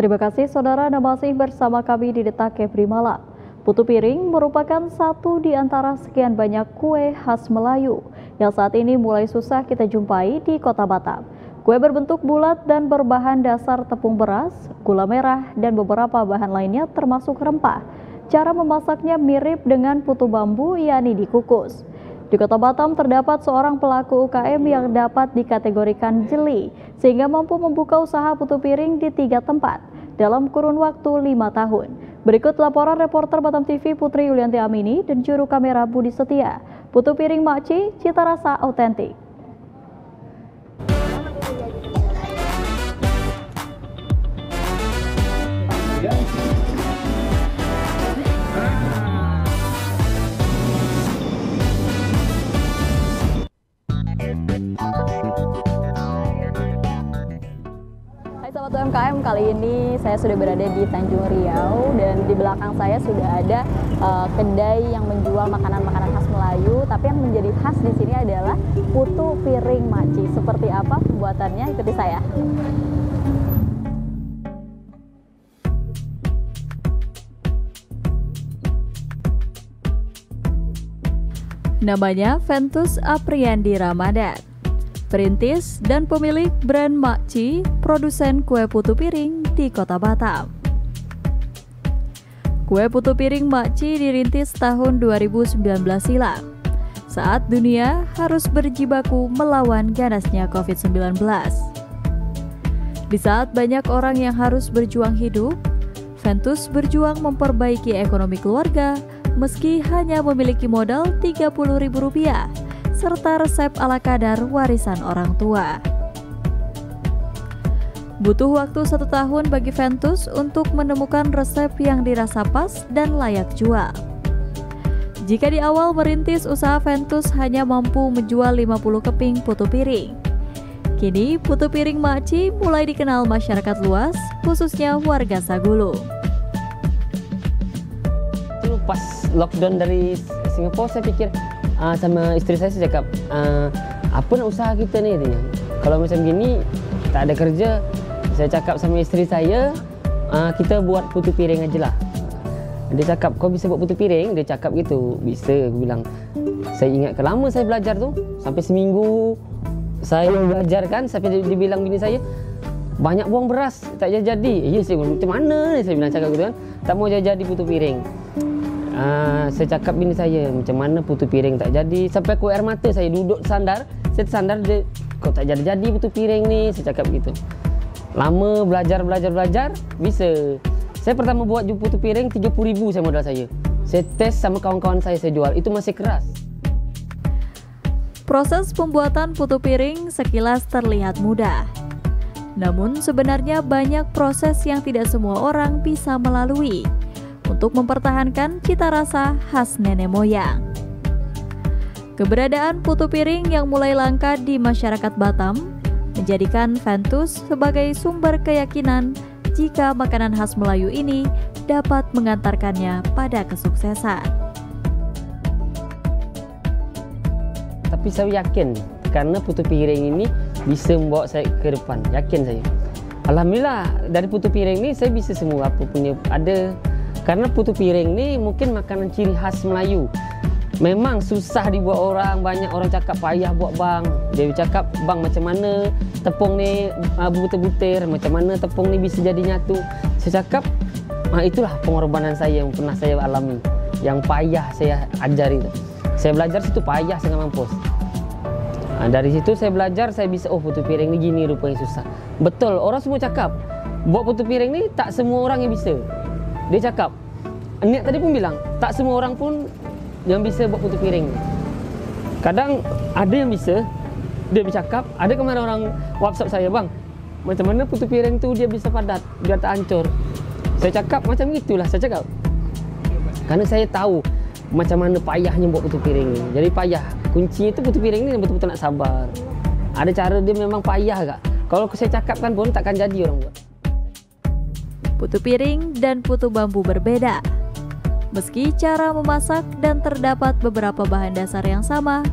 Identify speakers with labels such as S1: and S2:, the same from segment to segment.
S1: Terima kasih saudara, Anda masih bersama kami di Detak Kepri Malam. Putu piring merupakan satu di antara sekian banyak kue khas Melayu yang saat ini mulai susah kita jumpai di Kota Batam. Kue berbentuk bulat dan berbahan dasar tepung beras, gula merah, dan beberapa bahan lainnya termasuk rempah. Cara memasaknya mirip dengan putu bambu, yakni dikukus. Di Kota Batam terdapat seorang pelaku UKM yang dapat dikategorikan jeli sehingga mampu membuka usaha putu piring di 3 tempat dalam kurun waktu 5 tahun. Berikut laporan reporter Batam TV Putri Yulianti Amini dan juru kamera Budi Setia. Putu piring Makci, cita rasa autentik. Sahabat UMKM, kali ini saya sudah berada di Tanjung Riau dan di belakang saya sudah ada kedai yang menjual makanan-makanan khas Melayu, tapi yang menjadi khas di sini adalah putu piring Makci. Seperti apa pembuatannya? Ikuti saya. Namanya Ventus Apriandi Ramadan, perintis dan pemilik brand Makci, produsen kue putu piring di Kota Batam. Kue putu piring Makci dirintis tahun 2019 silam, saat dunia harus berjibaku melawan ganasnya COVID-19. Di saat banyak orang yang harus berjuang hidup, Ventus berjuang memperbaiki ekonomi keluarga meski hanya memiliki modal Rp30.000 serta resep ala kadar warisan orang tua. Butuh waktu 1 tahun bagi Ventus untuk menemukan resep yang dirasa pas dan layak jual. Jika di awal merintis usaha, Ventus hanya mampu menjual 50 keping putu piring. Kini putu piring Makci mulai dikenal masyarakat luas, khususnya warga Sagulung.
S2: Pas lockdown dari Singapura, saya pikir sama istri saya cakap, apa nak usaha kita ni? Kalau macam gini tak ada kerja, saya cakap sama istri saya, kita buat putu piring aja lah. Dia cakap, kau bisa buat putu piring? Dia cakap gitu. Bisa, aku bilang. Saya ingat lama saya belajar tu, sampai seminggu saya belajar kan, sampai dia bilang bini saya, banyak buang beras, tak jadi. Ya, saya bilang, macam mana? Saya bilang cakap gitu kan, tak mau jadi putu piring. Saya cakap bini saya, macam mana putu piring tak jadi, sampai aku air mata, saya duduk sandar, saya tersandar, dia, kau tak jadi putu piring ni, saya cakap gitu. Lama belajar, bisa. Saya pertama buat putu piring 30.000 saya modal saya. Saya test sama kawan-kawan saya jual, itu masih keras.
S1: Proses pembuatan putu piring sekilas terlihat mudah. Namun sebenarnya banyak proses yang tidak semua orang bisa melalui untuk mempertahankan cita rasa khas nenek moyang. Keberadaan putu piring yang mulai langka di masyarakat Batam menjadikan Ventus sebagai sumber keyakinan jika makanan khas Melayu ini dapat mengantarkannya pada kesuksesan.
S2: Tapi saya yakin, karena putu piring ini bisa membawa saya ke depan, yakin saya. Alhamdulillah, dari putu piring ini saya bisa semua apa punya ada. Karena putu piring ni mungkin makanan ciri khas Melayu. Memang susah dibuat orang, banyak orang cakap payah buat bang. Dia cakap, bang macam mana tepung ni butir-butir, macam mana tepung ni bisa jadi nyatu. Saya cakap, itulah pengorbanan saya yang pernah saya alami. Yang payah saya ajari itu. Saya belajar situ payah sangat mampus. Dari situ saya belajar, saya bisa, oh putu piring ni gini rupanya susah. Betul, orang semua cakap, buat putu piring ni tak semua orang yang bisa. Dia cakap, Niat tadi pun bilang, tak semua orang pun yang bisa buat putu piring. Kadang ada yang bisa, dia bercakap, ada kemarin orang WhatsApp saya, bang, macam mana putu piring tu dia bisa padat, dia tak hancur. Saya cakap, macam itulah saya cakap. Karena saya tahu macam mana payahnya buat putu piring ni. Jadi payah, kuncinya itu putu piring ni betul-betul nak sabar. Ada cara dia memang payah kak. Kalau saya cakapkan pun takkan jadi orang buat.
S1: Putu piring dan putu bambu berbeda. Meski cara memasak dan terdapat beberapa bahan dasar yang sama,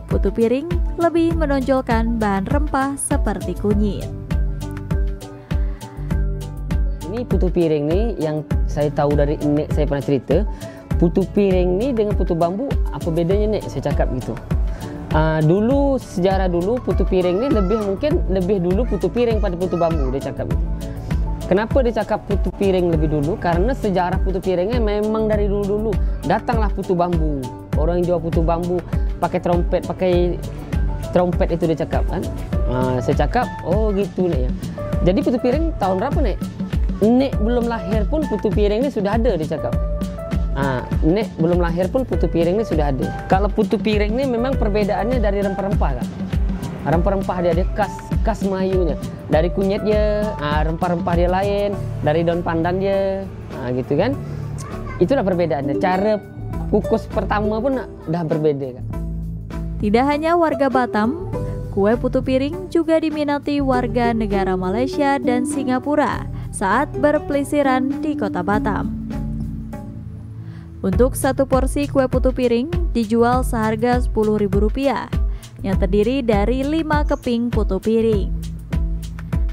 S1: putu piring lebih menonjolkan bahan rempah seperti kunyit.
S2: Ini ini putu piring nih yang saya tahu dari nek saya pernah cerita, putu piring nih dengan putu bambu apa bedanya nek? Saya cakap gitu. Dulu sejarah dulu putu piring nih mungkin lebih dulu putu piring pada putu bambu, dia cakap gitu. Kenapa dia cakap putu piring lebih dulu? Karena sejarah putu piringnya memang dari dulu-dulu. Datanglah putu bambu. Orang yang jual putu bambu pakai trompet itu dia cakap kan. Saya cakap, oh gitu nek ya. Jadi putu piring tahun berapa nek? Nek belum lahir pun putu piring ini sudah ada dia cakap. Nek belum lahir pun putu piring ini sudah ada. Kalau putu piring ini memang perbedaannya dari rempah-rempah kan. Rempah-rempah dia ada khas Melayunya. Dari kunyit dia, rempah-rempah dia lain, dari daun pandan dia, gitu kan. Itulah perbedaannya. Cara kukus pertama pun dah berbeda kan.
S1: Tidak hanya warga Batam, kue putu piring juga diminati warga negara Malaysia dan Singapura saat berpelesiran di kota Batam. Untuk satu porsi kue putu piring dijual seharga Rp10.000 yang terdiri dari 5 keping putu piring.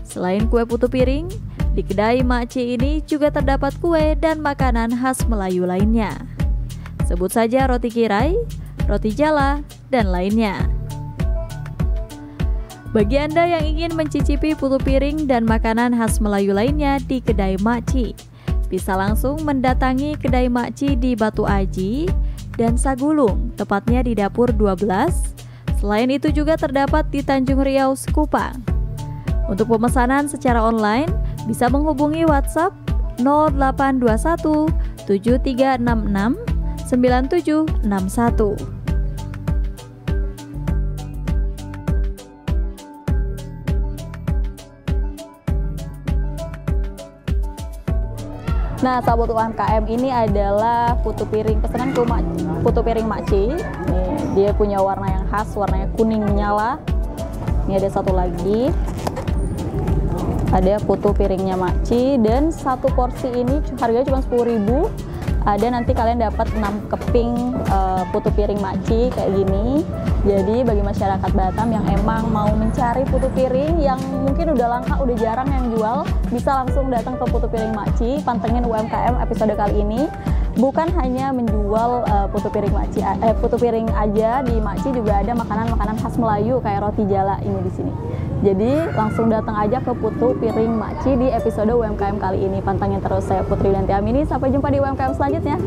S1: Selain kue putu piring, di kedai Makci ini juga terdapat kue dan makanan khas Melayu lainnya. Sebut saja roti kirai, roti jala, dan lainnya. Bagi Anda yang ingin mencicipi putu piring dan makanan khas Melayu lainnya di kedai Makci, bisa langsung mendatangi kedai Makci di Batu Aji dan Sagulung, tepatnya di Dapur 12. Selain itu juga terdapat di Tanjung Riau, Sekupang. Untuk pemesanan secara online, bisa menghubungi WhatsApp 0821 7366 9761. Nah, sahabat UMKM, ini adalah putu piring pesanan putu piring Makci. Dia punya warna yang khas, warnanya kuning menyala. Ini ada satu lagi. Ada putu piringnya Makci, dan satu porsi ini harganya cuma Rp10.000. Ada nanti kalian dapat 6 keping putu piring Makci kayak gini. Jadi bagi masyarakat Batam yang emang mau mencari putu piring yang mungkin udah langka, udah jarang yang jual, bisa langsung datang ke putu piring Makci. Pantengin UMKM episode kali ini. Bukan hanya menjual putu piring Makci, putu piring aja di Makci, juga ada makanan-makanan khas Melayu kayak roti jala ini di sini. Jadi langsung datang aja ke putu piring Makci di episode UMKM kali ini. Pantengin terus, saya Putri Yulianti Amini. Sampai jumpa di UMKM selanjutnya.